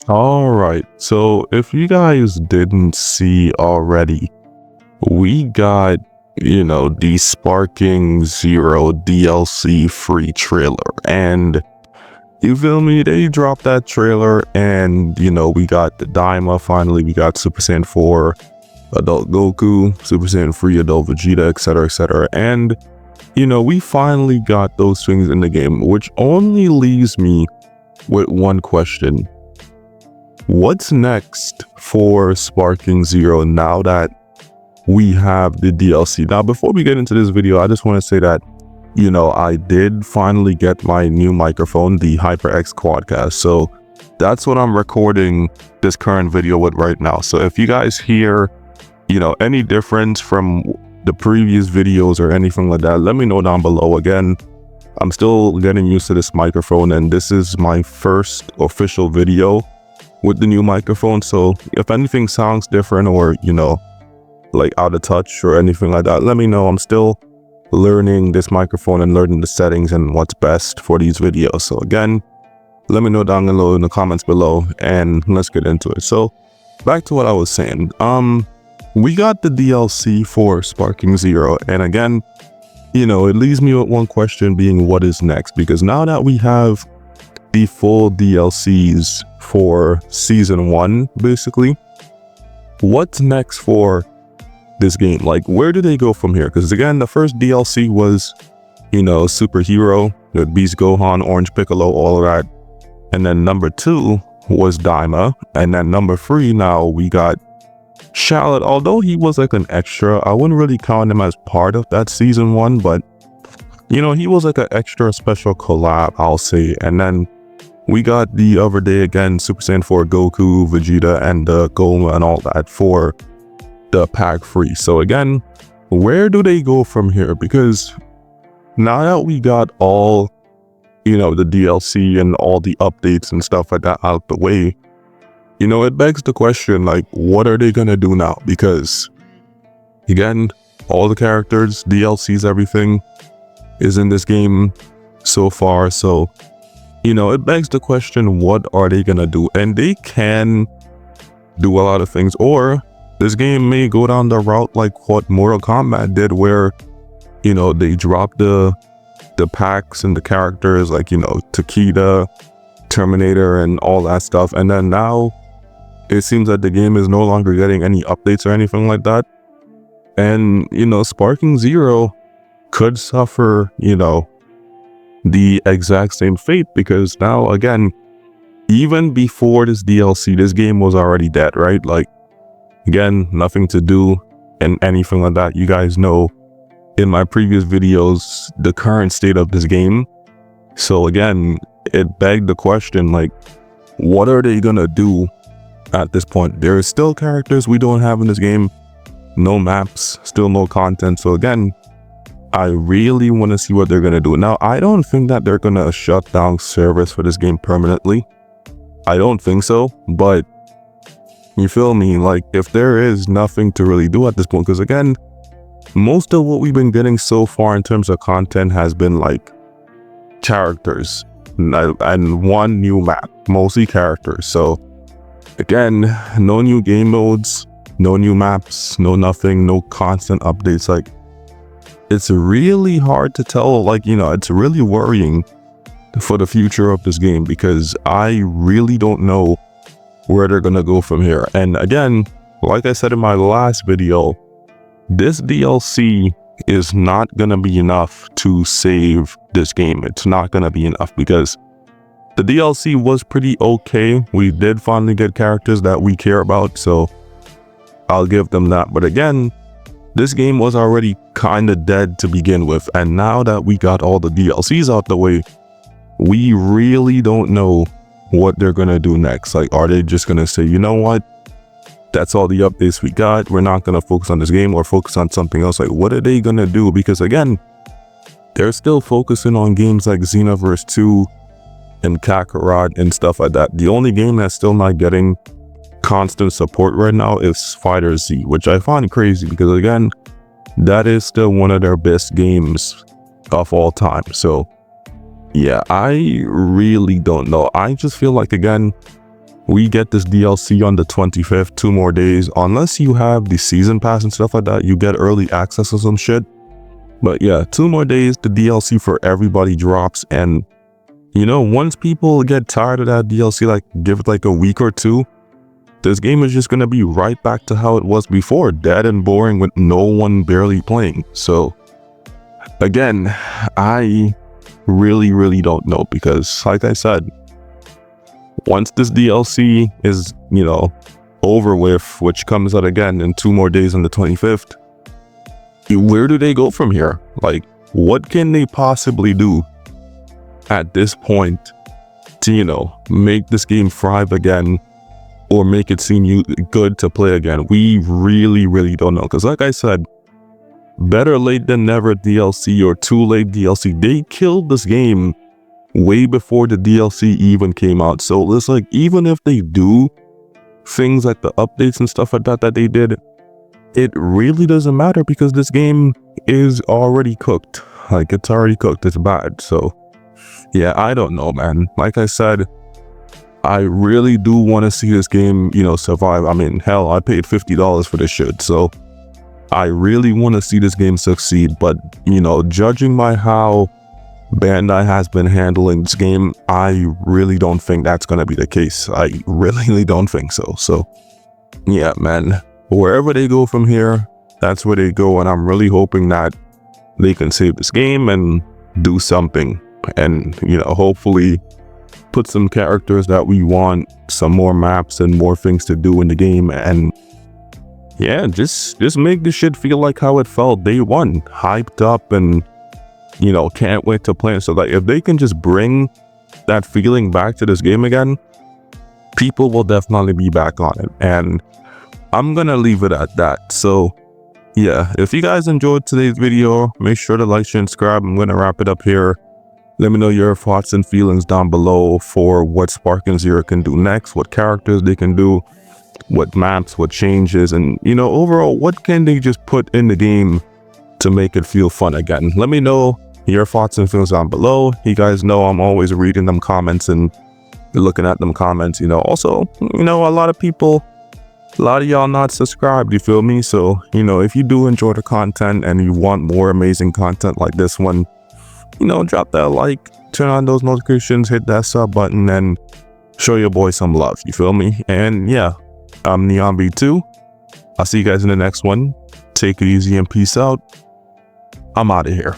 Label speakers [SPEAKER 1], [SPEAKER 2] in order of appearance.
[SPEAKER 1] All right, so if you guys didn't see already, we got, the Sparking Zero DLC free trailer. And you feel me? They dropped that trailer and, we got the Daima finally. We got Super Saiyan 4, Adult Goku, Super Saiyan 3, Adult Vegeta, etc., etc. And, we finally got those things in the game, which only leaves me with one question. What's next for Sparking Zero now that we have the DLC? Now, before we get into this video, I just want to say that, I did finally get my new microphone, the HyperX Quadcast. So that's what I'm recording this current video with right now. So if you guys hear, any difference from the previous videos or anything like that, let me know down below. Again, I'm still getting used to this microphone, and this is my first official video with the new microphone. So if anything sounds different or, like out of touch or anything like that, let me know. I'm still learning this microphone and learning the settings and what's best for these videos. So again, let me know down below in the comments below, and let's get into it. So back to what I was saying. We got the DLC for Sparking Zero, and again, it leaves me with one question being, what is next? Because now that we have the full DLCs for season 1, basically, what's next for this game? Like, where do they go from here? Because again, the first DLC was, Superhero, the Beast Gohan, Orange Piccolo, all of that. And then number 2 was Daima. And then number 3, now we got Charlotte. Although he was like an extra, I wouldn't really count him as part of that season 1, but he was like an extra special collab, I'll say. And then we got the other day again, Super Saiyan 4 Goku, Vegeta, and Goma and all that for the pack free. So again, where do they go from here? Because now that we got all, the DLC and all the updates and stuff like that out the way, it begs the question, like, what are they gonna do now? Because again, all the characters, DLCs, everything is in this game so far. So it begs the question, what are they gonna do? And they can do a lot of things, or this game may go down the route like what Mortal Kombat did, where they dropped the packs and the characters, like Takeda, Terminator, and all that stuff, and then now it seems that the game is no longer getting any updates or anything like that. And Sparking Zero could suffer the exact same fate, because now again, even before this DLC, this game was already dead, right? Like, again, nothing to do and anything like that. You guys know in my previous videos the current state of this game. So again, it begged the question, like, what are they gonna do at this point? There are still characters we don't have in this game, no maps, still no content. So again, I really want to see what they're gonna do. Now, I don't think that they're gonna shut down service for this game permanently. I don't think so, but you feel me? Like, if there is nothing to really do at this point, because again, most of what we've been getting so far in terms of content has been like characters and one new map, mostly characters. So again, no new game modes, no new maps, no nothing, no constant updates. Like, it's really hard to tell. Like, it's really worrying for the future of this game, because I really don't know where they're gonna go from here. And again, like I said in my last video, this DLC is not gonna be enough to save this game. It's not gonna be enough, because the DLC was pretty okay. We did finally get characters that we care about, so I'll give them that. But again, this game was already kind of dead to begin with, and now that we got all the DLCs out the way, we really don't know what they're gonna do next. Like, are they just gonna say, you know what, that's all the updates we got, we're not gonna focus on this game, or focus on something else? Like, what are they gonna do? Because again, they're still focusing on games like Xenoverse 2 and Kakarot and stuff like that. The only game that's still not getting constant support right now is Fighter Z, which I find crazy, because again, that is still one of their best games of all time. So yeah, I really don't know. I just feel like, again, we get this DLC on the 25th, 2 more days. Unless you have the season pass and stuff like that, you get early access or some shit. But yeah, 2 more days, the DLC for everybody drops. And you know, once people get tired of that DLC, like give it like a week or 2, this game is just gonna be right back to how it was before, dead and boring with no one barely playing. So again, I really don't know, because like I said, once this DLC is, you know, over with, which comes out again in 2 more days on the 25th, where do they go from here? Like, what can they possibly do at this point to, you know, make this game thrive again, or make it seem good to play again? We really don't know, because like I said, better late than never DLC, or too late DLC. They killed this game way before the DLC even came out. So it's like, even if they do things like the updates and stuff like that they did, it really doesn't matter, because this game is already cooked. Like, it's already cooked. It's bad. So yeah, I don't know, man. Like I said, I really do want to see this game, you know, survive. I mean, hell, I paid $50 for this shit, so I really want to see this game succeed. But, you know, judging by how Bandai has been handling this game, I really don't think that's going to be the case. I really don't think so. So yeah, man, wherever they go from here, that's where they go. And I'm really hoping that they can save this game and do something, and, you know, hopefully put some characters that we want, some more maps and more things to do in the game. And yeah, just make this shit feel like how it felt day one, hyped up and, you know, can't wait to play. So like, if they can just bring that feeling back to this game again, people will definitely be back on it. And I'm gonna leave it at that. So yeah, if you guys enjoyed today's video, make sure to like, share, and subscribe. I'm gonna wrap it up here. Let me know your thoughts and feelings down below for what sparkingzero can do next, what characters they can do, what maps, what changes, and, you know, overall, what can they just put in the game to make it feel fun again. Let me know your thoughts and feelings down below. You guys know I'm always reading them comments and looking at them comments. You know, also, you know, a lot of y'all not subscribed, you feel me? So, you know, if you do enjoy the content and you want more amazing content like this one, you know, drop that like, turn on those notifications, hit that sub button, and show your boy some love, you feel me? And yeah, I'm NeonB2. I'll see you guys in the next one. Take it easy and peace out. I'm out of here.